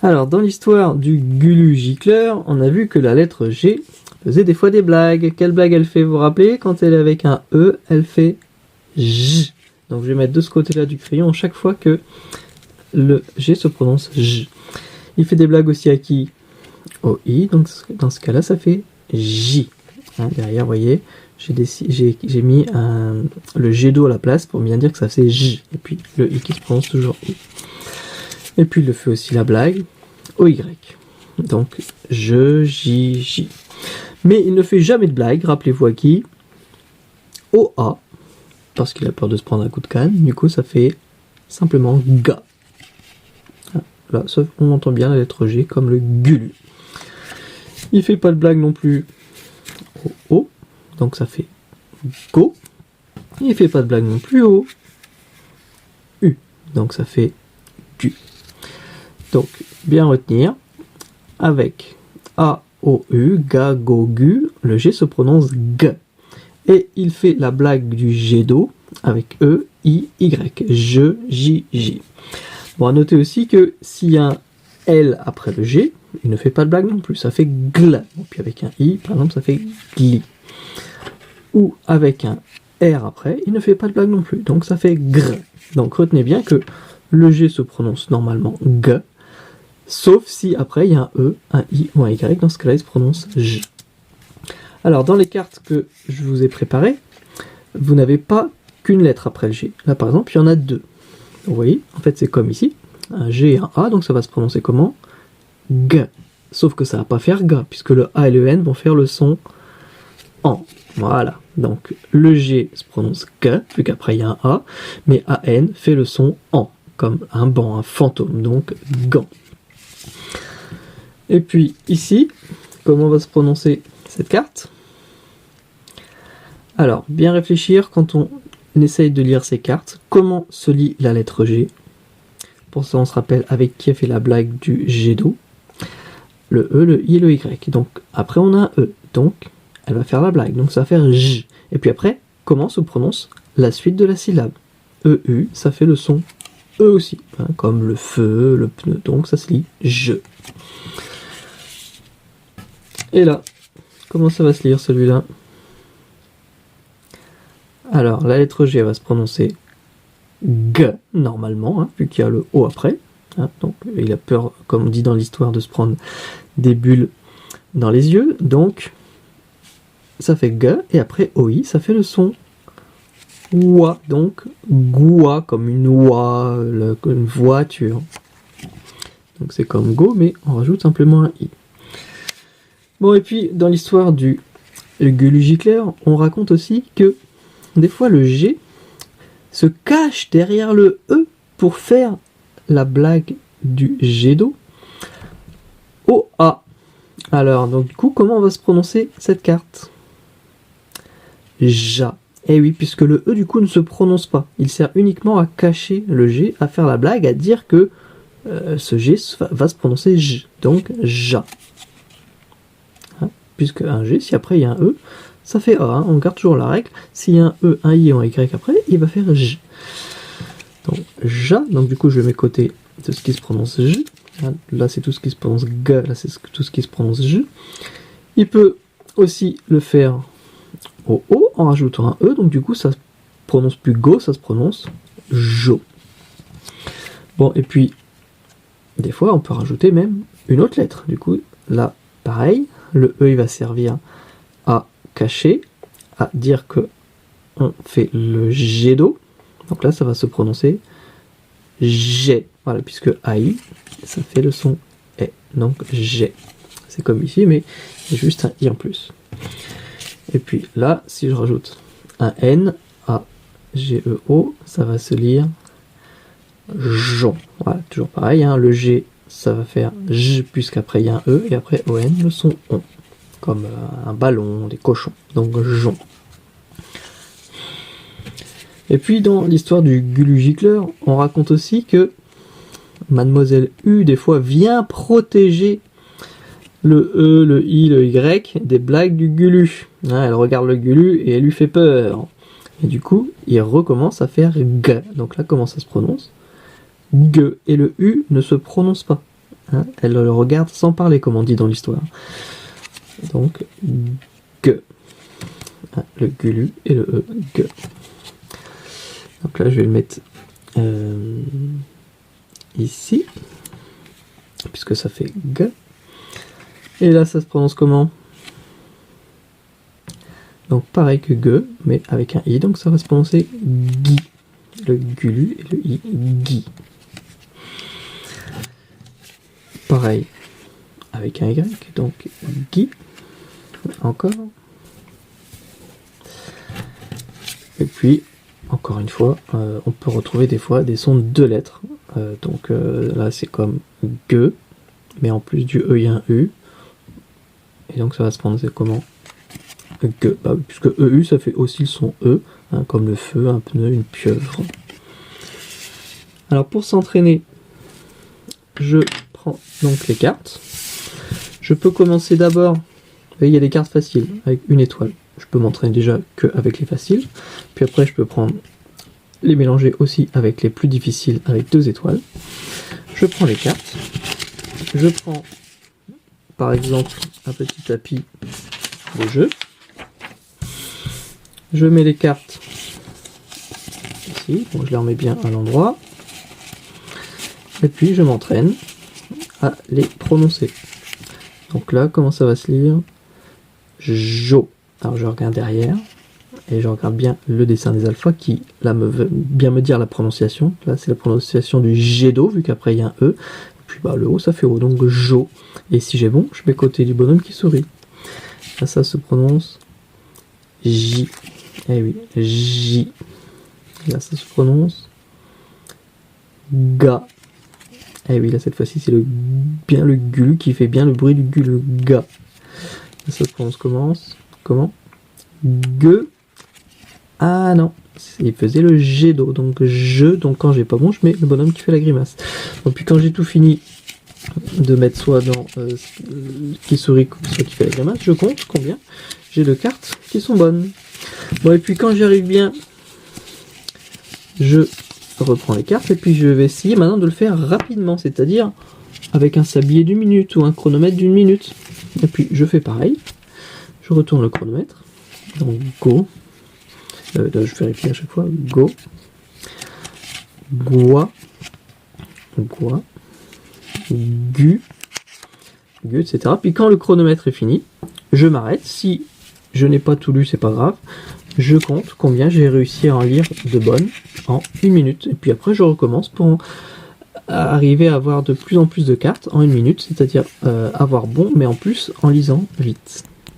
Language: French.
Alors, dans l'histoire du Gulu-Gicleur, on a vu que la lettre G faisait des fois des blagues. Quelle blague elle fait, vous vous rappelez? Quand elle est avec un E, elle fait J. Donc je vais mettre de ce côté-là du crayon chaque fois que le G se prononce J. Il fait des blagues aussi à qui? Au I, donc dans ce cas-là, ça fait J. Hein, derrière, vous voyez, j'ai mis le G do à la place pour bien dire que ça fait J. Et puis le I qui se prononce toujours I. Et puis il le fait aussi la blague au Y. Donc J, J. Mais il ne fait jamais de blague, rappelez-vous à qui? Au A. Parce qu'il a peur de se prendre un coup de canne. Du coup, ça fait simplement ga. Là, on entend bien la lettre G comme le Gulu. Il fait pas de blague non plus au O. Donc ça fait go. Il fait pas de blague non plus au U. Donc ça fait gu. Donc, bien retenir, avec A, O, U, ga, go, gu, le G se prononce G. Et il fait la blague du G do avec E, I, Y. Je, J, J. Bon, à noter aussi que s'il y a un L après le G, il ne fait pas de blague non plus, ça fait gl. Et puis avec un I, par exemple, ça fait gli. Ou avec un R après, il ne fait pas de blague non plus, donc ça fait gr. Donc retenez bien que le G se prononce normalement G, sauf si après il y a un E, un I ou un Y, dans ce cas-là il se prononce J. Alors dans les cartes que je vous ai préparées, vous n'avez pas qu'une lettre après le G. Là par exemple il y en a deux. Vous voyez, en fait c'est comme ici, un G et un A, donc ça va se prononcer comment? G. Sauf que ça va pas faire G, puisque le A et le N vont faire le son en. Voilà, donc le G se prononce G, vu qu'après il y a un A, mais AN fait le son en, comme un banc, un fantôme, donc gant. Et puis ici, comment va se prononcer cette carte? Alors, bien réfléchir quand on essaye de lire ces cartes, comment se lit la lettre G? Pour ça, on se rappelle avec qui a fait la blague du G do, le E, le I, le Y. Donc après on a un E, donc elle va faire la blague, donc ça va faire J. Et puis après, comment se prononce la suite de la syllabe? EU, ça fait le son E aussi, hein, comme le feu, le pneu, donc ça se lit je. Et là, comment ça va se lire celui-là? Alors, la lettre G va se prononcer G, normalement, hein, vu qu'il y a le O après. Hein, donc, il a peur, comme on dit dans l'histoire, de se prendre des bulles dans les yeux. Donc, ça fait G, et après OI, ça fait le son OUA. Donc, GOUA, comme une OUA, une voiture. Donc, c'est comme go, mais on rajoute simplement un I. Bon, et puis, dans l'histoire du Gulu-Gicleur, on raconte aussi que des fois, le G se cache derrière le E pour faire la blague du G do au A. Alors, donc du coup, comment on va se prononcer cette carte? Ja. Eh oui, puisque le E du coup ne se prononce pas. Il sert uniquement à cacher le G, à faire la blague, à dire que ce G va se prononcer J. Donc, ja. Hein, puisque un G, si après il y a un E, ça fait A, hein, on garde toujours la règle. S'il y a un E, un I et un Y après, il va faire J. Donc, ja, donc du coup je mets côté de ce qui se prononce J. Là c'est tout ce qui se prononce G, là c'est tout ce qui se prononce J. Il peut aussi le faire au O en rajoutant un E, donc du coup ça se prononce plus go, ça se prononce Jo. Bon, et puis des fois on peut rajouter même une autre lettre. Du coup là pareil, le E il va servir à cacher, à dire que on fait le G do. Donc là ça va se prononcer G. Voilà, puisque AI, ça fait le son E. Donc G. C'est comme ici, mais il y a juste un I en plus. Et puis là, si je rajoute un N, A, G, E, O, ça va se lire Jon. Voilà, toujours pareil, hein, le G, ça va faire J, puisqu'après il y a un E, et après ON, le son ON. Comme un ballon, des cochons. Donc Jon. Et puis dans l'histoire du Gulu-Gicleur, on raconte aussi que Mademoiselle U, des fois, vient protéger le E, le I, le Y des blagues du Gulu. Hein, elle regarde le Gulu et elle lui fait peur. Et du coup, il recommence à faire G. Donc là, comment ça se prononce? G. Et le U ne se prononce pas. Hein, elle le regarde sans parler, comme on dit dans l'histoire. Donc, G. Hein, le gulu et le E, G. Donc là, je vais le mettre ici, puisque ça fait G. Et là, ça se prononce comment? Donc pareil que G, mais avec un I, donc ça va se prononcer Guy. Le gulu et le I, Guy. Pareil avec un Y, donc Guy. Encore. Et puis, encore une fois, on peut retrouver des fois des sons de 2 lettres. Donc là, c'est comme G, mais en plus du E, il y a un U. Et donc ça va se prononcer comment? G. Bah, puisque EU, ça fait aussi le son E, hein, comme le feu, un pneu, une pieuvre. Alors pour s'entraîner, je prends donc les cartes. Je peux commencer d'abord, vous voyez, il y a des cartes faciles, avec une étoile. Je peux m'entraîner déjà qu'avec les faciles. Puis après, je peux prendre les mélanger aussi avec les plus difficiles, avec 2 étoiles. Je prends les cartes. Je prends, par exemple, un petit tapis de jeu. Je mets les cartes ici. Bon, je les remets bien à l'endroit. Et puis, je m'entraîne à les prononcer. Donc là, comment ça va se lire? Jo. Alors je regarde derrière et je regarde bien le dessin des alphas qui là veut bien me dire la prononciation. Là c'est la prononciation du jet d'eau vu qu'après il y a un E. Et puis bah le O ça fait O, donc Jo. Et si j'ai bon, je mets côté du bonhomme qui sourit. Là ça se prononce J. Eh oui, J. Là ça se prononce Ga. Eh oui, là cette fois-ci c'est bien le gulu qui fait bien le bruit du gulu, Ga. Là ça se prononce comment? Ge. Ah non, il faisait le jet d'eau, donc donc quand j'ai pas bon, je mets le bonhomme qui fait la grimace. Donc puis quand j'ai tout fini de mettre soit dans qui sourit, soit qui fait la grimace, je compte combien j'ai de cartes qui sont bonnes. Bon et puis quand j'y arrive bien, je reprends les cartes et puis je vais essayer maintenant de le faire rapidement, c'est-à-dire avec un sablier d'1 minute ou un chronomètre d'1 minute. Et puis je fais pareil. Je retourne le chronomètre, donc go, là, je vérifie à chaque fois, go, goa, gu, etc. Puis quand le chronomètre est fini, je m'arrête. Si je n'ai pas tout lu, c'est pas grave. Je compte combien j'ai réussi à en lire de bonnes en 1 minute. Et puis après, je recommence pour arriver à avoir de plus en plus de cartes en 1 minute, c'est-à-dire avoir bon, mais en plus en lisant vite.